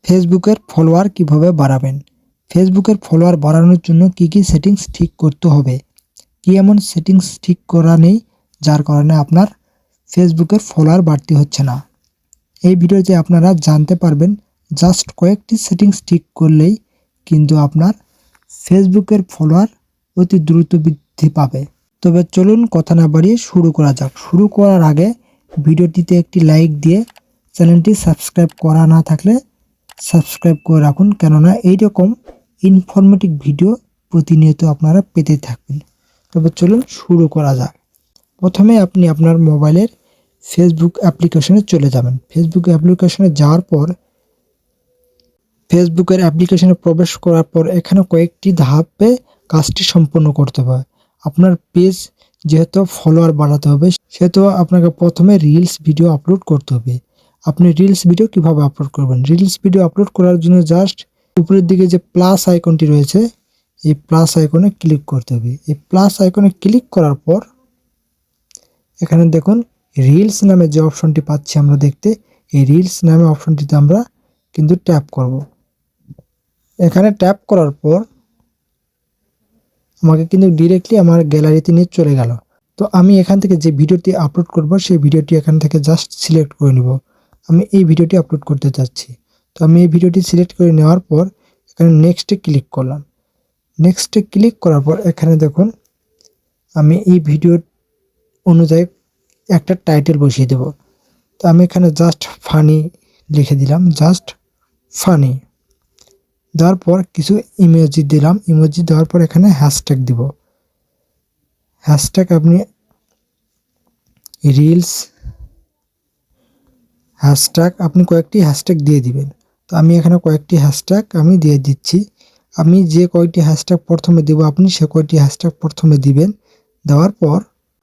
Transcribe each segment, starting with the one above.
ফেসবুকের ফলোয়ার কিভাবে বাড়াবেন? ফেসবুকের ফলোয়ার বাড়ানোর জন্য কি সেটিংস ঠিক করতে হবে? কি এমন সেটিংস ঠিক করা নেই যার কারণে আপনার ফেসবুকের ফলোয়ার বাড়তি হচ্ছে না? এই ভিডিওতে আপনারা জানতে পারবেন। জাস্ট কয়েকটি সেটিংস ঠিক করলেই কিন্তু আপনার ফেসবুকের ফলোয়ার অতি দ্রুত বৃদ্ধি পাবে। তবে চলুন কথা না বাড়িয়ে শুরু করা যাক। শুরু করার আগে ভিডিওটিতে একটি লাইক দিয়ে চ্যানেলটি সাবস্ক্রাইব করা না থাকলে সাবস্ক্রাইব করে রাখুন, কেননা এইরকম ইনফরমেটিভ ভিডিও প্রতিনিয়ত আপনারা পেতে থাকবেন। তবে চলুন শুরু করা যাক। প্রথমে আপনি আপনার মোবাইলের ফেসবুক অ্যাপ্লিকেশনে চলে যাবেন। ফেসবুক অ্যাপ্লিকেশনে যাওয়ার পর ফেসবুকের অ্যাপ্লিকেশনে প্রবেশ করার পর এখানে কয়েকটি ধাপে কাজটি সম্পন্ন করতে হবে। আপনার পেজ যেহেতু ফলোয়ার বাড়াতে হবে, সেহেতু আপনাকে প্রথমে রিলস ভিডিও আপলোড করতে হবে। আপনি রিলস ভিডিও কিভাবে আপলোড করবেন? রিলস ভিডিও আপলোড করার জন্য জাস্ট উপরের দিকে যে প্লাস আইকনটি রয়েছে, এই প্লাস আইকনে ক্লিক করতে হবে। এই প্লাস আইকনে ক্লিক করার পর এখানে দেখুন রিলস নামে যে অপশনটি পাচ্ছি আমরা দেখতে, এই রিলস নামে অপশনটিতে আমরা কিন্তু ট্যাপ করব। এখানে ট্যাপ করার পর আমাকে কিন্তু ডিরেক্টলি আমার গ্যালারিতে নিয়ে চলে গেল। তো আমি এখান থেকে যে ভিডিওটি আপলোড করব সেই ভিডিওটি এখান থেকে জাস্ট সিলেক্ট করে নিব। আমি এই ভিডিওটি আপলোড করতে চাচ্ছি। তো আমি এই ভিডিওটি সিলেক্ট করে নেওয়ার পর এখানে নেক্সটে ক্লিক করলাম। নেক্সটে ক্লিক করার পর এখানে দেখুন আমি এই ভিডিও অনুযায়ী একটা টাইটেল বসিয়ে দেব। তো আমি এখানে জাস্ট ফানি লিখে দিলাম, জাস্ট ফানি। দেওয়ার পর কিছু ইমোজি দিলাম। ইমোজি দেওয়ার পর এখানে হ্যাশট্যাগ দিব। হ্যাশট্যাগ আপনি রিলস হ্যাশট্যাগ আপনি কয়েকটি হ্যাশট্যাগ দিয়ে দিবেন। তো আমি এখানে কয়েকটি হ্যাশট্যাগ আমি দিয়ে দিচ্ছি। আমি যে কয়টি হ্যাশট্যাগ প্রথমে দেব আপনি সে কয়টি হ্যাশট্যাগ প্রথমে দিবেন। দেওয়ার পর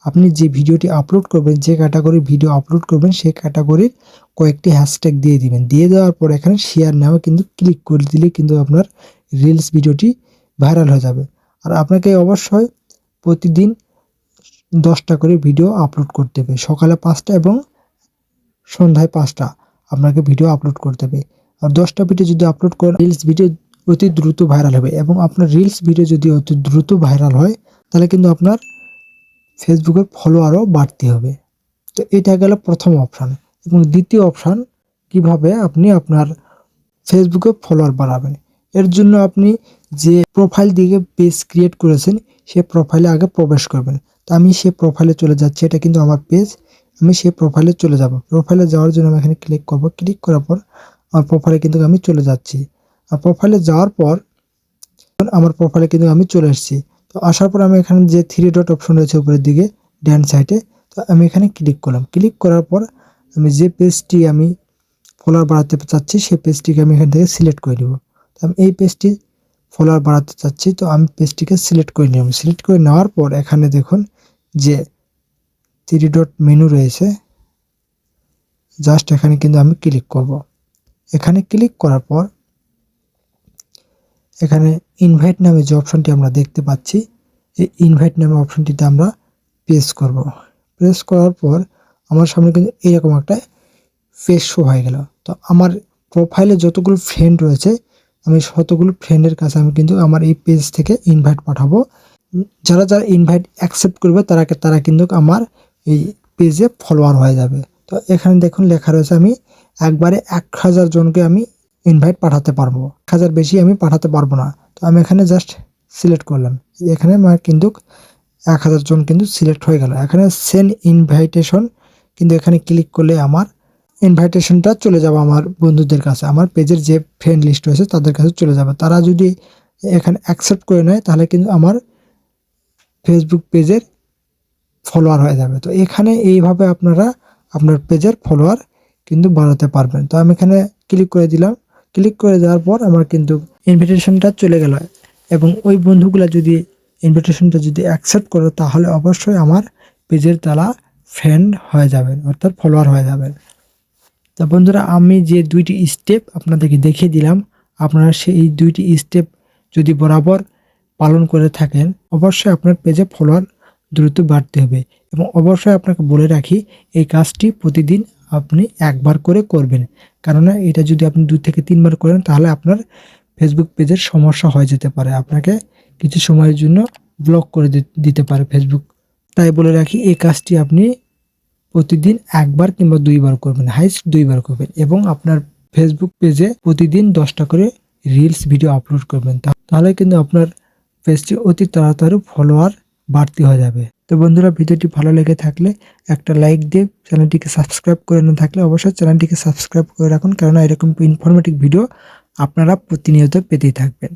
আপনি যে ভিডিওটি আপলোড করবেন, যে ক্যাটাগরির ভিডিও আপলোড করবেন সেই ক্যাটাগরির কয়েকটি হ্যাশট্যাগ দিয়ে দিবেন। দিয়ে দেওয়ার পর এখানে শেয়ার নাও কিন্তু ক্লিক করে দিলে কিন্তু আপনার রিলস ভিডিওটি ভাইরাল হয়ে যাবে। আর আপনাকে অবশ্যই প্রতিদিন 10টা করে ভিডিও আপলোড করতে হবে। সকালে 5টা এবং সন্ধ্যায় 5টা আপনাকে ভিডিও আপলোড করতে হবে। আর 10টা ভিডিও যদি আপলোড করেন রিলস ভিডিও অতি দ্রুত ভাইরাল হবে। এবং আপনার রিলস ভিডিও যদি অতি দ্রুত ভাইরাল হয় তাহলে কিন্তু আপনার ফেসবুকের ফলোয়ারও বাড়তে হবে। তো এটা গেল প্রথম অপশান। এবং দ্বিতীয় অপশান, কিভাবে আপনি আপনার ফেসবুকে ফলোয়ার বাড়াবেন। এর জন্য আপনি যে প্রোফাইল দিকে পেজ ক্রিয়েট করেছেন সেই প্রোফাইলে আগে প্রবেশ করবেন। তো আমি সেই প্রোফাইলে চলে যাচ্ছি। এটা কিন্তু আমার পেজ। আমি সেই প্রোফাইলে চলে যাব। প্রোফাইলে যাওয়ার জন্য আমি এখানে ক্লিক করব। ক্লিক করার পর আমার প্রোফাইলে কিন্তু আমি চলে যাচ্ছি। আর প্রোফাইলে যাওয়ার পর আমার প্রোফাইলে কিন্তু আমি চলে এসেছি। তো আসার পর আমি এখানে যে 3 ডট অপশন রয়েছে উপরের দিকে ডান সাইডে, তো আমি এখানে ক্লিক করলাম। ক্লিক করার পর আমি যে পেজটি আমি ফলোয়ার বাড়াতে চাচ্ছি সেই পেজটিকে আমি এখান থেকে সিলেক্ট করে নেব। তো আমি এই পেজটি ফলোয়ার বাড়াতে চাচ্ছি, তো আমি পেজটিকে সিলেক্ট করে নেব। সিলেক্ট করে নেওয়ার পর এখানে দেখুন যে 3 ডট মেনু রয়েছে, জাস্ট এখানে কিন্তু আমি ক্লিক করব। এখানে ক্লিক করার পর এখানে ইনভাইট নামে যে অপশনটি আমরা দেখতে পাচ্ছি, এই ইনভাইট নামে অপশনটিতে আমরা প্রেস করব। প্রেস করার পর আমার সামনে কিন্তু এরকম একটা পেজ শো হয়ে গেল। তো আমার প্রোফাইলে যতগুলো ফ্রেন্ড রয়েছে আমি ততগুলো ফ্রেন্ডের কাছে আমি কিন্তু আমার এই পেজ থেকে ইনভাইট পাঠাবো। যারা যারা ইনভাইট অ্যাকসেপ্ট করবে তারা কিন্তু আমার এই পেজে ফলোয়ার হয়ে যাবে। তো এখানে দেখুন লেখা রয়েছে আমি একবারে 1000 জনকে আমি ইনভাইট পাঠাতে পারবো। 1000 বেশি আমি পাঠাতে পারবো না। তো আমি এখানে জাস্ট সিলেক্ট করলাম। এখানে আমার কিন্তু 1000 জন কিন্তু সিলেক্ট হয়ে গেল। এখানে সেন্ড ইনভাইটেশন কিন্তু এখানে ক্লিক করলে আমার ইনভাইটেশনটা চলে যাবে আমার বন্ধুদের কাছে। আমার পেজের যে ফ্রেন্ড লিস্ট রয়েছে তাদের কাছে চলে যাবে। তারা যদি এখানে অ্যাকসেপ্ট করে নেয় তাহলে কিন্তু আমার ফেসবুক পেজের ফলোয়ার হয়ে যাবে। তো এখানে এইভাবে আপনারা আপনার পেজের ফলোয়ার কিন্তু বাড়াতে পারবেন। তো আমি এখানে ক্লিক করে দিলাম। ক্লিক করে দেওয়ার পর আমার কিন্তু ইনভিটেশনটা চলে গেল। এবং ওই বন্ধুগুলা যদি ইনভিটেশনটা যদি অ্যাকসেপ্ট করে তাহলে অবশ্যই আমার পেজের তারা ফ্রেন্ড হয়ে যাবেন, অর্থাৎ ফলোয়ার হয়ে যাবেন। তা বন্ধুরা, আমি যে 2টি স্টেপ আপনাদেরকে দেখিয়ে দিলাম, আপনারা সেই 2টি স্টেপ যদি বরাবর পালন করে থাকেন অবশ্যই আপনার পেজে ফলোয়ার দ্রুত বাড়তে হবে। এবং অবশ্যই আপনাকে বলে রাখি এই কাজটি প্রতিদিন আপনি একবার করে করবেন। কেননা এটা যদি আপনি 2 থেকে 3 বার করেন তাহলে আপনার ফেসবুক পেজের সমস্যা হয়ে যেতে পারে। আপনাকে কিছু সময়ের জন্য ব্লক করে দিতে পারে ফেসবুক। তাই বলে রাখি, এই কাজটি আপনি প্রতিদিন 1 বার কিংবা 2 বার করবেন, হাইস্ট 2 বার করবেন এবং আপনার ফেসবুক পেজে প্রতিদিন 10টা করে রিলস ভিডিও আপলোড করবেন। তাহলে কিন্তু আপনার পেজটি অতি তাড়াতাড়ি ফলোয়ার বাড়তি হয়ে যাবে। তো বন্ধুরা, ভিডিওটি ভালো লেগে থাকলে একটা লাইক দিয়ে চ্যানেলটিকে সাবস্ক্রাইব করে না থাকলে অবশ্যই চ্যানেলটিকে সাবস্ক্রাইব করে রাখুন, কেননা এরকম ইনফরমেটিভ ভিডিও আপনারা প্রতিনিয়ত পেতেই থাকবেন।